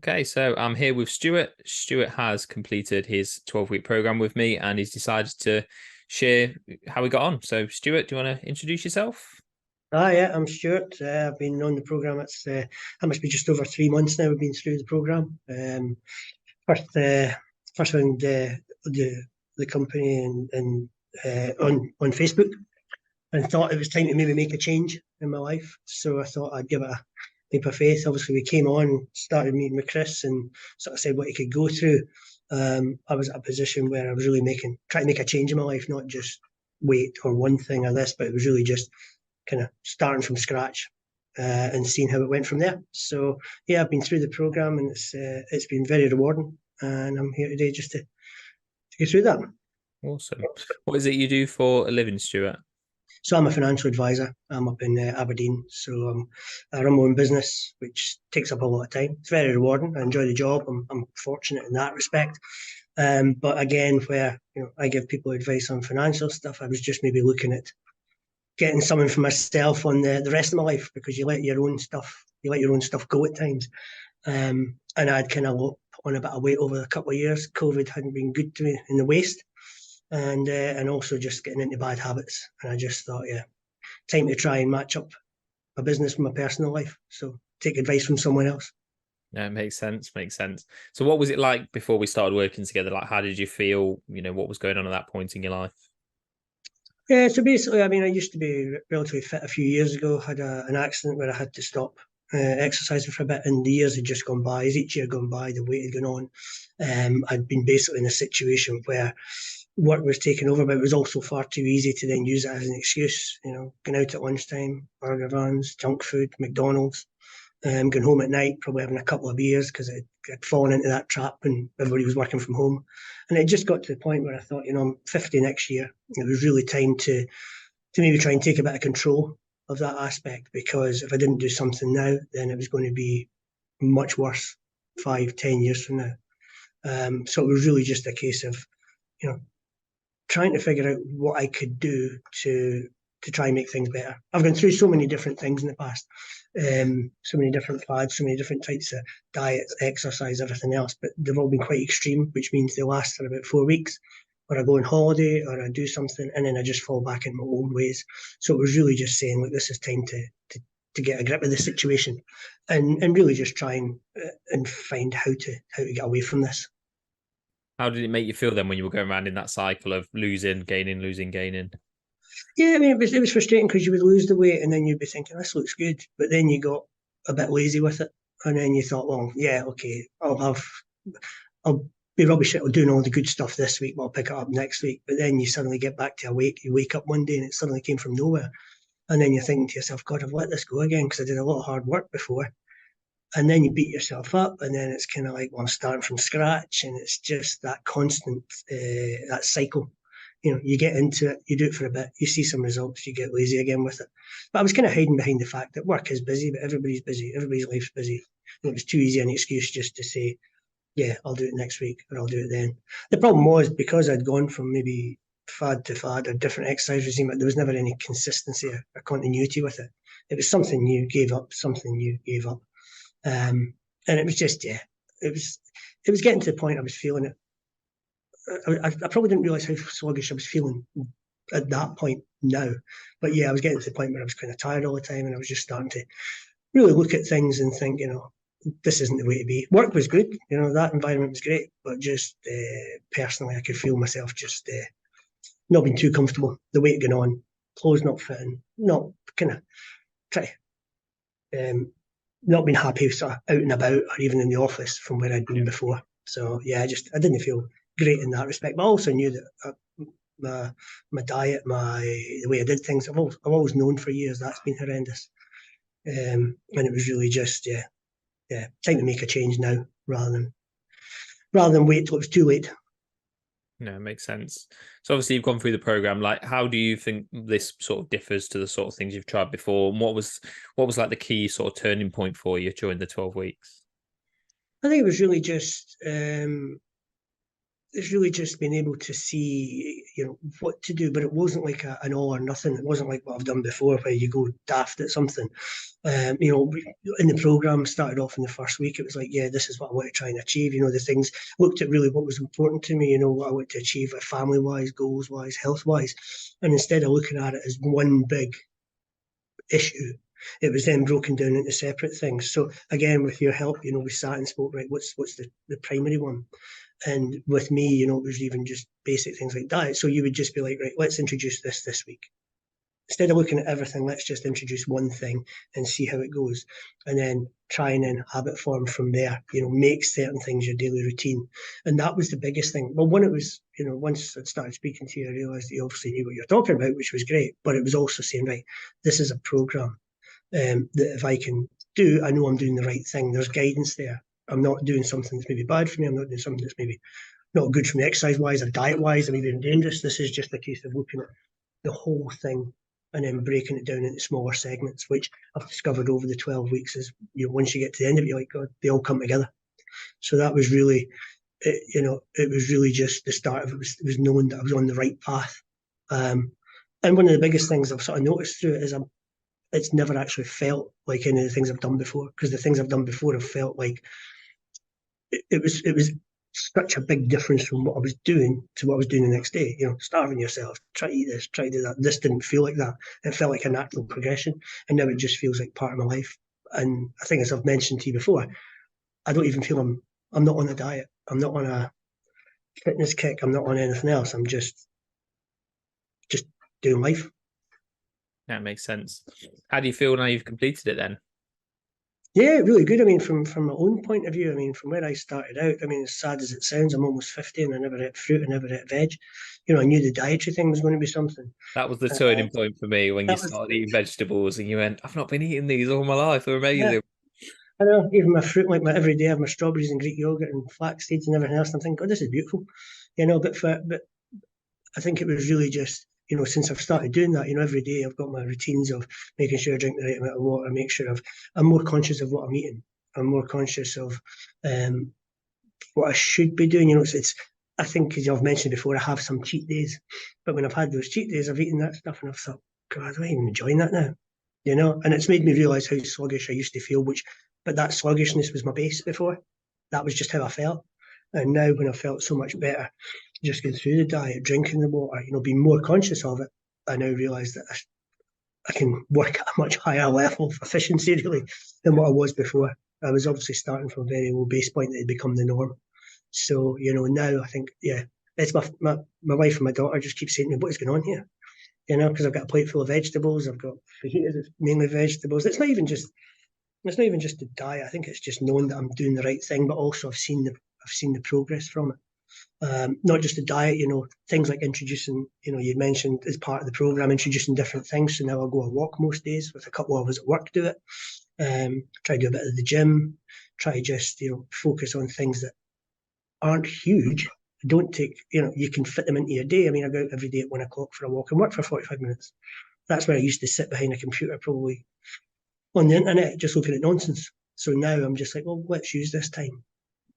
Okay, so I'm here with Stuart. Stuart has completed his 12-week program with me and he's decided to share how he got on. So, Stuart, do you want to introduce yourself? Yeah, I'm Stuart. I've been on the program. It must be just over 3 months now. We've been through the program. First, first found the company on Facebook, and thought it was time to maybe make a change in my life. So I thought I'd give it a leap of faith. Obviously, we came on, started meeting with Chris, and sort of said what he could go through. I was at a position where I was really trying to make a change in my life, not just weight or one thing or this, but it was really just kind of starting from scratch and seeing how it went from there. So yeah, I've been through the program and it's been very rewarding, and I'm here today just to go through that. Awesome. What is it you do for a living, Stuart? So I'm a financial advisor. I'm up in Aberdeen, so I run my own business, which takes up a lot of time. It's very rewarding. I enjoy the job. I'm fortunate in that respect. But again, where I give people advice on financial stuff, I was just maybe looking at getting something for myself on the rest of my life, because you let your own stuff go at times. And I'd kind of put on a bit of weight over a couple of years. COVID hadn't been good to me in the waist, and also just getting into bad habits. And I just thought, yeah, time to try and match up my business with my personal life. So take advice from someone else. Yeah, it makes sense. Makes sense. So, what was it like before we started working together? Like, how did you feel? What was going on at that point in your life? Yeah, so basically, I mean, I used to be relatively fit a few years ago. Had an accident where I had to stop exercising for a bit, and the years had just gone by. As each year gone by, the weight had gone on. I'd been basically in a situation where work was taken over, but it was also far too easy to then use it as an excuse. Going out at lunchtime, burger vans, junk food, McDonald's, going home at night, probably having a couple of beers because I'd fallen into that trap and everybody was working from home. And it just got to the point where I thought, I'm 50 next year. It was really time to maybe try and take a bit of control of that aspect, because if I didn't do something now, then it was going to be much worse 5, 10 years from now. So it was really just a case of, you know, trying to figure out what I could do to try and make things better. I've gone through so many different things in the past, so many different fads, so many different types of diets, exercise, everything else, but they've all been quite extreme, which means they last for about 4 weeks. Or I go on holiday, or I do something, and then I just fall back in my old ways. So it was really just saying, look, this is time to get a grip of the situation, and really just try and find how to get away from this. How did it make you feel then when you were going around in that cycle of losing, gaining, losing, gaining? Yeah, I mean, it was frustrating because you would lose the weight and then you'd be thinking, this looks good. But then you got a bit lazy with it. And then you thought, well, yeah, okay, I'll be rubbish at doing all the good stuff this week, but I'll pick it up next week. But then you suddenly get back to a week, you wake up one day and it suddenly came from nowhere. And then you're thinking to yourself, God, I've let this go again because I did a lot of hard work before. And then you beat yourself up, and then it's kind of like, well, I'm starting from scratch. And it's just that constant, that cycle. You get into it, you do it for a bit, you see some results, you get lazy again with it. But I was kind of hiding behind the fact that work is busy, but everybody's busy, everybody's life's busy. And it was too easy an excuse just to say, yeah, I'll do it next week, or I'll do it then. The problem was, because I'd gone from maybe fad to fad, a different exercise regime, but there was never any consistency or continuity with it. It was something new, gave up, something new, gave up. And it was just, yeah, it was getting to the point I was feeling it. I probably didn't realise how sluggish I was feeling at that point now. But yeah, I was getting to the point where I was kind of tired all the time, and I was just starting to really look at things and think, this isn't the way to be. Work was good, that environment was great, but just personally, I could feel myself just not being too comfortable. The weight going on, clothes not fitting, not kind of try, um, not being happy sort of out and about or even in the office from where I'd been before. So yeah, I didn't feel great in that respect, but I also knew that my diet, the way I did things, I've always known for years that's been horrendous, and it was really just yeah, time to make a change now rather than wait till it was too late. No, it makes sense. So obviously you've gone through the program. Like, how do you think this sort of differs to the sort of things you've tried before? And what was like the key sort of turning point for you during the 12 weeks? I think it was really just it's really just being able to see, what to do. But it wasn't like an all or nothing. It wasn't like what I've done before, where you go daft at something. In the program, started off in the first week, it was like, yeah, this is what I want to try and achieve. The things, looked at really what was important to me. What I want to achieve, family wise, goals wise, health wise, and instead of looking at it as one big issue, it was then broken down into separate things. So again, with your help, we sat and spoke, right, what's the primary one? And with me, it was even just basic things like diet. So you would just be like, right, let's introduce this week. Instead of looking at everything, let's just introduce one thing and see how it goes. And then try and then habit form from there, make certain things your daily routine. And that was the biggest thing. Well, when it was, once I started speaking to you, I realised that you obviously knew what you're talking about, which was great. But it was also saying, right, this is a programme that if I can do, I know I'm doing the right thing. There's guidance there. I'm not doing something that's maybe bad for me. I'm not doing something that's maybe not good for me exercise wise or diet wise, or even dangerous. This is just a case of looking at the whole thing and then breaking it down into smaller segments, which I've discovered over the 12 weeks is, once you get to the end of it, you're like, God, they all come together. So that was really, it was really just the start of it. It was knowing that I was on the right path. And one of the biggest things I've sort of noticed through it is it's never actually felt like any of the things I've done before, because the things I've done before have felt like it was such a big difference from what I was doing to what I was doing the next day. Starving yourself, try to eat this, try to do that. This didn't feel like that. It felt like a natural progression, and now it just feels like part of my life. And I think, as I've mentioned to you before, I don't even feel I'm not on a diet. I'm not on a fitness kick. I'm not on anything else. I'm just doing life. That makes sense. How do you feel now you've completed it then? Yeah, really good. I mean, from my own point of view, I mean, from where I started out, I mean, as sad as it sounds, I'm almost 50 and I never ate fruit, I never ate veg. I knew the dietary thing was going to be something. That was the Uh, turning point for me when you that was, started eating vegetables and you went, I've not been eating these all my life. They're yeah, amazing. I know, even my fruit, like my every day, I have my strawberries and Greek yogurt and flax seeds and everything else. And I'm thinking, God, this is beautiful. But I think it was really just, since I've started doing that, every day I've got my routines of making sure I drink the right amount of water, make sure I'm more conscious of what I'm eating. I'm more conscious of um, what I should be doing. It's I think, as I've mentioned before, I have some cheat days, but when I've had those cheat days, I've eaten that stuff and I've thought, God, I'm even enjoying that now. And it's made me realise how sluggish I used to feel. But that sluggishness was my base before. That was just how I felt. And now, when I felt so much better, just going through the diet, drinking the water, being more conscious of it, I now realise that I can work at a much higher level of efficiency, really, than what I was before. I was obviously starting from a very low base point that had become the norm. So, now I think, yeah, it's my wife and my daughter just keep saying to me, what is going on here? Because I've got a plate full of vegetables. I've got fajitas, it's mainly vegetables. It's not even just the diet. I think it's just knowing that I'm doing the right thing, but also I've seen the progress from it. Not just the diet, things like introducing, you mentioned as part of the program, introducing different things. So now I'll go a walk most days with a couple of us at work do it. Try to do a bit of the gym, try just, focus on things that aren't huge. Don't take, you can fit them into your day. I mean, I go out every day at 1 o'clock for a walk and work for 45 minutes. That's where I used to sit behind a computer, probably on the internet, just looking at nonsense. So now I'm just like, well, let's use this time.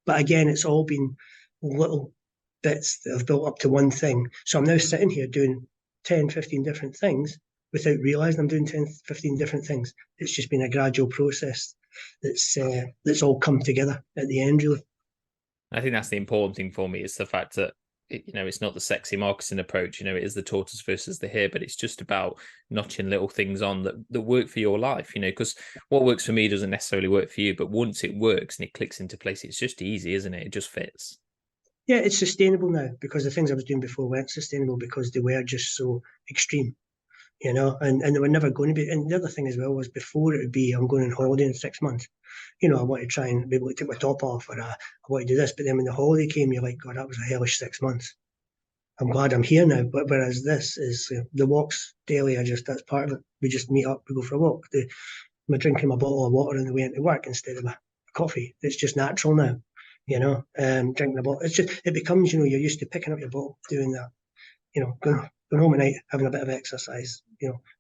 But again, it's all been little bits that have built up to one thing. So I'm now sitting here doing 10, 15 different things without realizing I'm doing 10, 15 different things. It's just been a gradual process that's all come together at the end, really. I think that's the important thing for me is the fact that it's not the sexy marketing approach. It is the tortoise versus the hare, but it's just about notching little things on that work for your life. Because what works for me doesn't necessarily work for you, but once it works and it clicks into place, it's just easy, isn't it? It just fits. Yeah, it's sustainable now because the things I was doing before weren't sustainable because they were just so extreme. And they were never going to be. And the other thing as well was before it would be, I'm going on holiday in 6 months. I want to try and be able to take my top off, or I want to do this. But then when the holiday came, you're like, God, that was a hellish 6 months. I'm glad I'm here now. But whereas this is the walks daily, that's part of it. We just meet up, we go for a walk. I'm drinking my bottle of water on the way into work instead of a coffee. It's just natural now. Drinking a bottle. It becomes, you're used to picking up your bottle, doing that, going home at night, having a bit of exercise.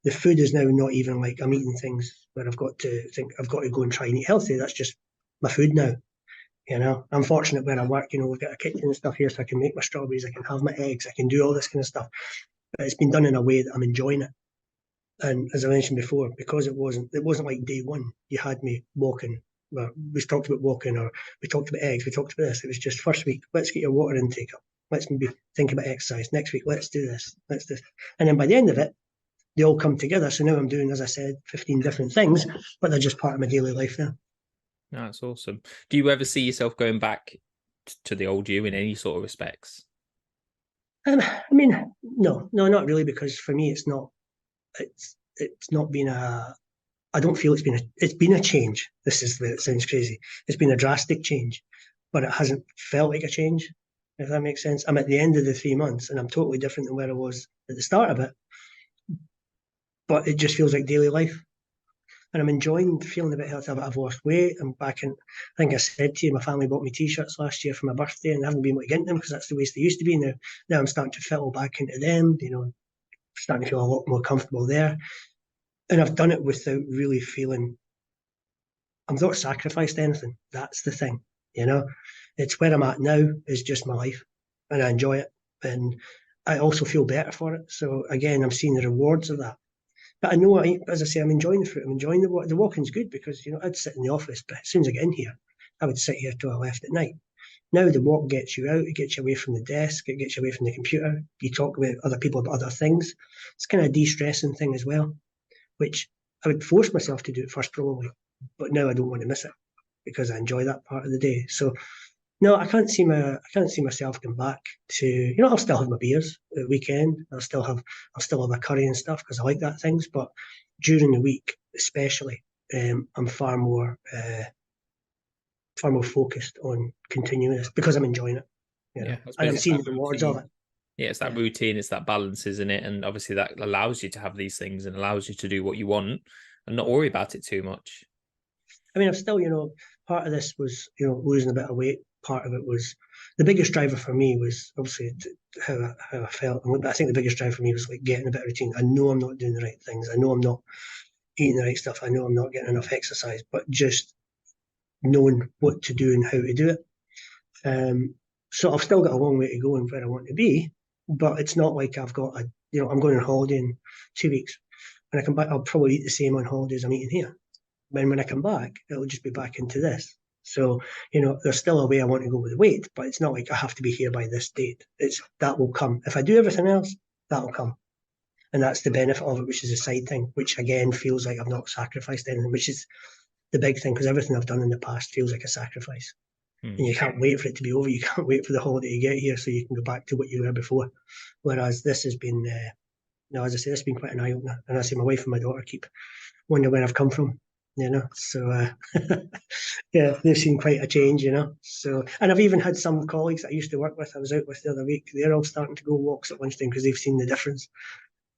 The food is now not even like I'm eating things where I've got to think I've got to go and try and eat healthy. That's just my food now. You know, I'm fortunate where I work. You know, we've got a kitchen and stuff here, so I can make my strawberries, I can have my eggs, I can do all this kind of stuff. But it's been done in a way that I'm enjoying it. And as I mentioned before, because it wasn't like day one. You had me walking. Well, we talked about walking, or we talked about eggs, we talked about this. It was just first week, let's get your water intake up. Let's maybe think about exercise. Next week, let's do this. Let's do this. And then by the end of it, they all come together. So now I'm doing, as I said, 15 different things, but they're just part of my daily life now. No, that's awesome. Do you ever see yourself going back to the old you in any sort of respects? I mean, no, not really, because for me, it's not been a. I don't feel it's been a change. This is it sounds crazy. It's been a drastic change, but it hasn't felt like a change. If that makes sense. I'm at the end of the 3 months, and I'm totally different than where I was at the start of it. But it just feels like daily life, and I'm enjoying feeling a bit healthy. I've lost weight. I'm back in. I think I said to you, my family bought me t-shirts last year for my birthday, and I haven't been able to get them because that's the ways they used to be. Now I'm starting to fill back into them. You know, starting to feel a lot more comfortable there. And I've done it without really feeling I'm not sacrificed anything. That's the thing, you know. It's where I'm at now is just my life, and I enjoy it, and I also feel better for it. So again, I'm seeing the rewards of that. But I know, as I say, I'm enjoying the fruit. I'm enjoying the walk. The walking's good because I'd sit in the office, but as soon as I get in here, I would sit here till I left at night. Now the walk gets you out. It gets you away from the desk. It gets you away from the computer. You talk with other people about other things. It's kind of a de-stressing thing as well, which I would force myself to do it first probably, but now I don't want to miss it because I enjoy that part of the day. So no, I can't see myself going back to I'll still have my beers at the weekend. I'll still have a curry and stuff because I like that things. But during the week, especially, I'm far more focused on continuing this because I'm enjoying it, Yeah, I and suppose I'm it's seeing that the rewards of routine. it. Yeah, it's that Yeah. routine, it's that balance, isn't it? And obviously that allows you to have these things and allows you to do what you want and not worry about it too much. I mean, I'm still, part of this was, losing a bit of weight. Part of it was the biggest driver for me was obviously how I felt. But I think the biggest driver for me was like getting a better routine. I know I'm not doing the right things. I know I'm not eating the right stuff. I know I'm not getting enough exercise, but just knowing what to do and how to do it. So I've still got a long way to go and where I want to be, but it's not like I'm going on holiday in 2 weeks. When I come back, I'll probably eat the same on holiday as I'm eating here. When I come back, it'll just be back into this. So, there's still a way I want to go with the weight, but it's not like I have to be here by this date. It's that will come. If I do everything else, that'll come. And that's the benefit of it, which is a side thing, which again feels like I've not sacrificed anything, which is the big thing because everything I've done in the past feels like a sacrifice. Hmm. And you can't wait for it to be over. You can't wait for the holiday to get here so you can go back to what you were before. Whereas this has been, no, as I say, this has been quite an eye opener. And I see my wife and my daughter keep wondering where I've come from. So yeah, they've seen quite a change. So, and I've even had some colleagues that I used to work with, I was out with the other week, they're all starting to go walks at lunchtime because they've seen the difference.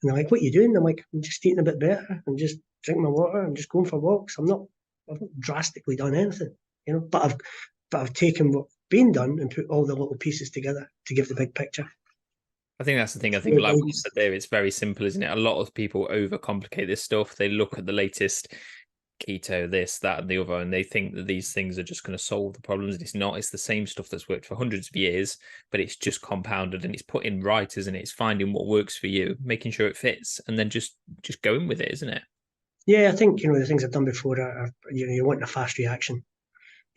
And they're like, what are you doing? I'm like, I'm just eating a bit better. I'm just drinking my water. I'm just going for walks. I've not drastically done anything. But I've taken what's been done and put all the little pieces together to give the big picture. I think that's the thing. I think, Great like what you guidance. said there, it's very simple, isn't it? A lot of people overcomplicate this stuff. They look at the latest keto, this, that, and the other, and they think that these things are just going to solve the problems. And it's not. It's the same stuff that's worked for hundreds of years, but it's just compounded and it's put in right, isn't it? It's finding what works for you, making sure it fits, and then just going with it, isn't it? Yeah, I think, the things I've done before are you want a fast reaction.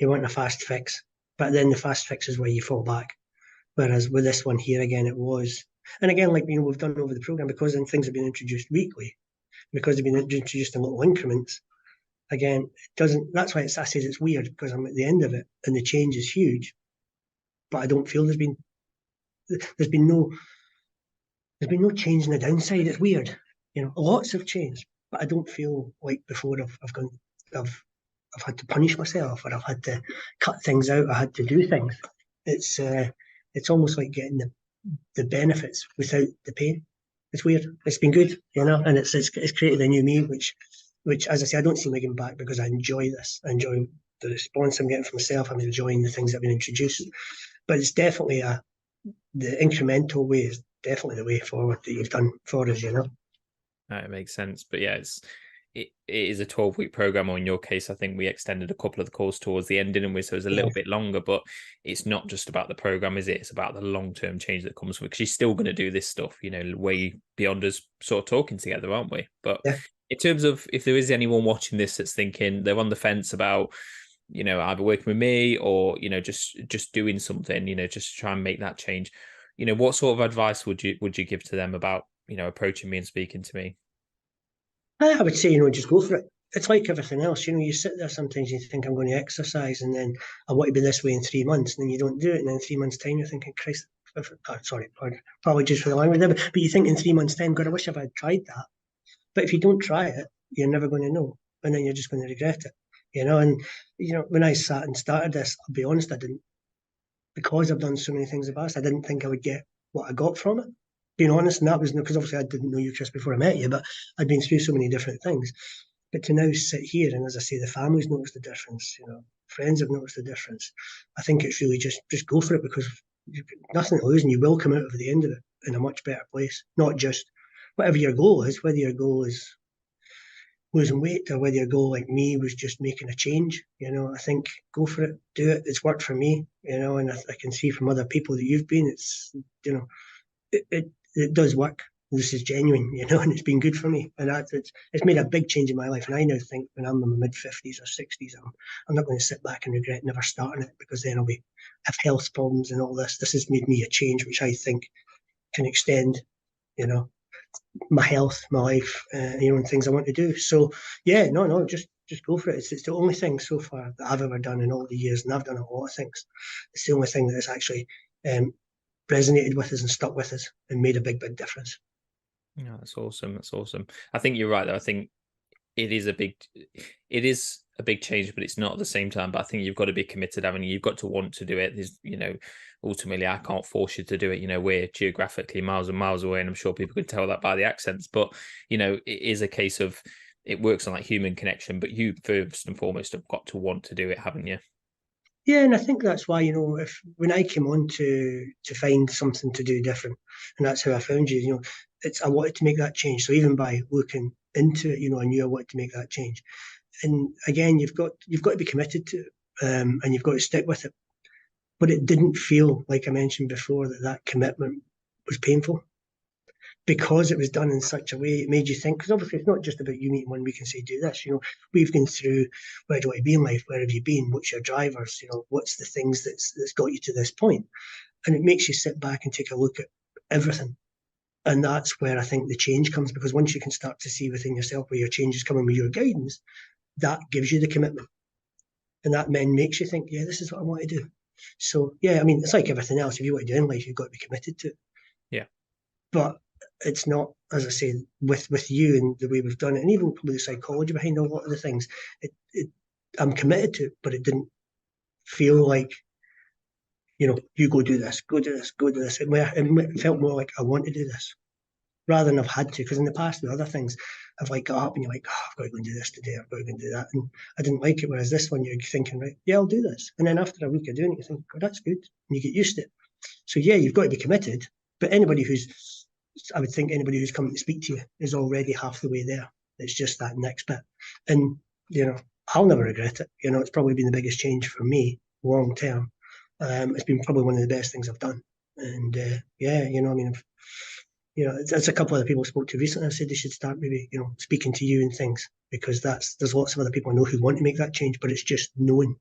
You want a fast fix. But then the fast fix is where you fall back. Whereas with this one here, again, it was. And again, like, we've done over the program, because then things have been introduced weekly, because they've been introduced in little increments. Again, it doesn't, that's why I say it's weird because I'm at the end of it and the change is huge, but I don't feel there's been no, there's been no change in the downside. It's weird. Lots have changed, but I don't feel like before I've, I've had to punish myself or I've had to cut things out. I had to do things. It's, uh, it's almost like getting the benefits without the pain. It's weird. It's been good, and it's created a new me, which as I say, I don't see me going back because I enjoy this. I enjoy the response I'm getting from myself. I'm enjoying the things that have been introduced. But it's definitely the incremental way is definitely the way forward that you've done for us. It makes sense. But yeah, it is a 12-week program, or in your case, I think we extended a couple of the course towards the end, didn't we? So it was a Yeah, little bit longer, but it's not just about the program, is it? It's about the long-term change that comes from it, because she's still going to do this stuff, way beyond us sort of talking together, aren't we? But yeah. in terms of, if there is anyone watching this that's thinking they're on the fence about, either working with me or, just doing something, just to try and make that change, what sort of advice would you give to them about, approaching me and speaking to me? I would say, just go for it. It's like everything else. You sit there sometimes and you think, I'm going to exercise, and then I want to be this way in 3 months, and then you don't do it. And then in 3 months' time, you're thinking, Christ, sorry, apologies for the language there, but you think in 3 months' time, God, I wish I had tried that. But if you don't try it, you're never going to know. And then you're just going to regret it. And, when I sat and started this, I'll be honest, I didn't, because I've done so many things in the past, I didn't think I would get what I got from it. Being honest, and that was because obviously I didn't know you, Chris, before I met you, but I'd been through so many different things. But to now sit here, and as I say, the family's noticed the difference, friends have noticed the difference. I think it's really just go for it, because you've got nothing to lose, and you will come out of the end of it in a much better place. Not just whatever your goal is, whether your goal is losing weight or whether your goal, like me, was just making a change. I think go for it, do it. It's worked for me, and I can see from other people that you've been, it does work. This is genuine, and it's been good for me. And it's made a big change in my life. And I now think when I'm in my mid 50s or 60s, I'm not going to sit back and regret never starting it, because then I'll have health problems and all this. This has made me a change which I think can extend, you know, my health, my life, and things I want to do. So yeah, no, just go for it. It's the only thing so far that I've ever done in all the years, and I've done a lot of things. It's the only thing that has actually um, resonated with us and stuck with us and made a big difference. Yeah, that's awesome. That's awesome. I think you're right, though. I think it is a big it is a big change, but it's not at the same time. But I think you've got to be committed, haven't you? You've got to want to do it. There's, ultimately I can't force you to do it. We're geographically miles and miles away, and I'm sure people can tell that by the accents. But it is a case of, it works on like human connection, but you first and foremost have got to want to do it, haven't you? Yeah, and I think that's why, if when I came on to find something to do different, and that's how I found you. It's I wanted to make that change. So even by looking into it, I knew I wanted to make that change. And again, you've got to be committed to it, and you've got to stick with it. But it didn't feel, like I mentioned before, that commitment was painful, because it was done in such a way. It made you think, because obviously it's not just about you meeting one week and say, do this. We've gone through, where do you want to be in life? Where have you been? What's your drivers? What's the things that's got you to this point? And it makes you sit back and take a look at everything. And that's where I think the change comes, because once you can start to see within yourself where your change is coming with your guidance, that gives you the commitment. And that then makes you think, yeah, this is what I want to do. So, yeah, I mean, it's like everything else. If you want to do in life, you've got to be committed to it. Yeah. But it's not, as I say, with you and the way we've done it, and even probably the psychology behind a lot of the things. I'm committed to it, but it didn't feel like, you go do this, go do this, go do this. It felt more like I want to do this rather than I've had to. Because in the past, with other things, I've like got up and you're like, oh, I've got to go and do this today, I've got to go and do that, and I didn't like it. Whereas this one, you're thinking, right, yeah, I'll do this, and then after a week of doing it, you think, oh, that's good, and you get used to it. So yeah, you've got to be committed. But I would think anybody who's coming to speak to you is already half the way there. It's just that next bit. And, I'll never regret it. It's probably been the biggest change for me long term. It's been probably one of the best things I've done. And yeah, I mean, it's a couple of other people I spoke to recently. I said they should start maybe, speaking to you and things, because there's lots of other people I know who want to make that change, but it's just knowing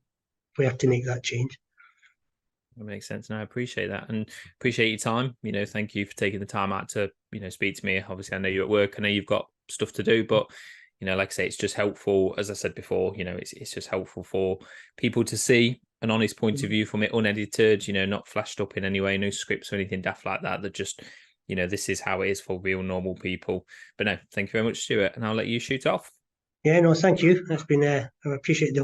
where to make that change. That makes sense. No, I appreciate that, and appreciate your time. Thank you for taking the time out to, speak to me. Obviously, I know you're at work. I know you've got stuff to do, but like I say, it's just helpful. As I said before, it's just helpful for people to see an honest point of view from it, unedited. Not flashed up in any way, no scripts or anything daft like that. That just, this is how it is for real normal people. But no, thank you very much, Stuart, and I'll let you shoot off. Yeah, no, thank you. That's been, I appreciate the